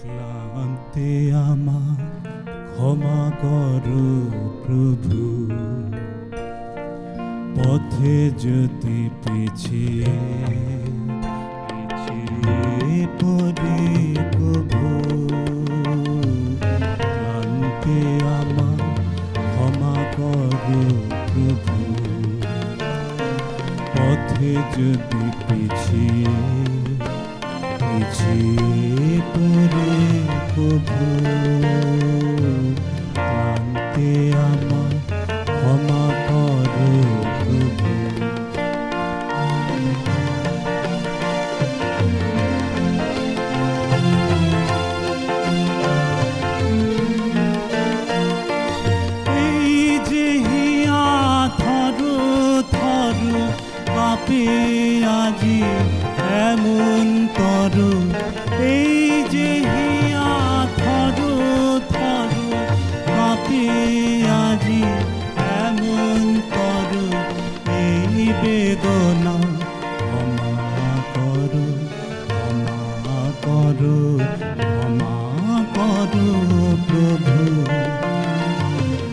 ক্লান্তি আমার ক্ষমা করো প্রভু, পথে যদি পিছিয়ে পড়ি প্রভু, ক্লান্তি আমার ক্ষমা করো প্রভু, পথে যদি পিছিয়ে পড়ে প্রভু, ক্লান্তি আমার ক্ষমা করো প্রভু। এই যে হিয়া থরু থরু কাঁপে আজি এমন তরু, এই যে হিয়া থরু থরু কাঁপে আজি এমন তরু, এই বেদনা ক্ষমা করো, ক্ষমা করো, ক্ষমা করো প্রভু,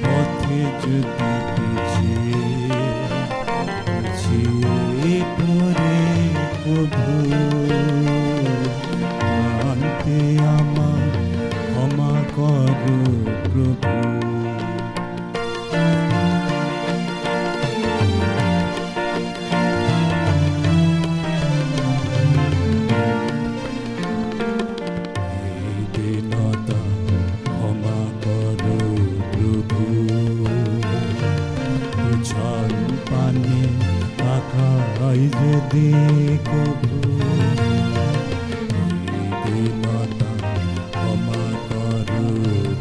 পথে যদি পিছিয়ে পড়ে প্রভু, ক্লান্তি আমার ক্ষমা করো প্রভু। এই দীনতা ক্ষমা করো প্রভু, ছল পানে তাকাই যদি কভু, এই দীনতা ক্ষমা করো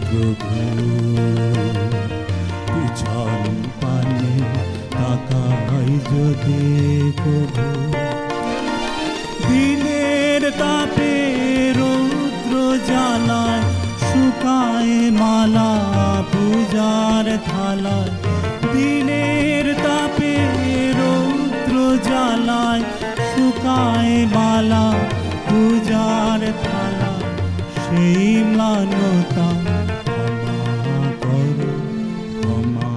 প্রভু, ছল পানে তাকাই যদি কভু, দিনের তাপে রৌদ্র জ্বালায় শুকায় মালা পূজার থালায়, দিনের তাপে রৌদ্র জ্বালায় শুকায় মালা পূজার থালা, সেই ম্লানতা ক্ষমা করো, ক্ষমা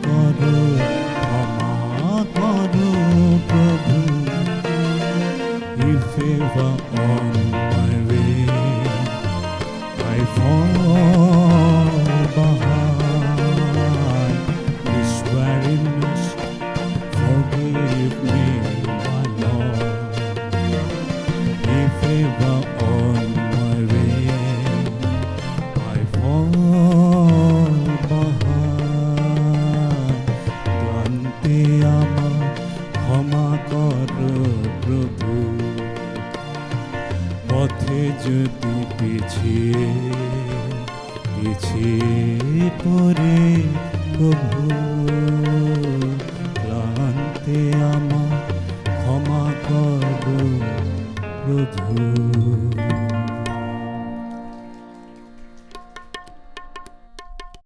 করো, ক্ষমা করো প্রভু। You favor on my way, I fall behind. This weariness, forgive me, my Lord. You favor on my way, I fall behind. ক্লান্তি আমার ক্ষমা করো প্রভু, পথে যদি পিছিয়ে পড়ে প্রভু, ক্লান্তি আমার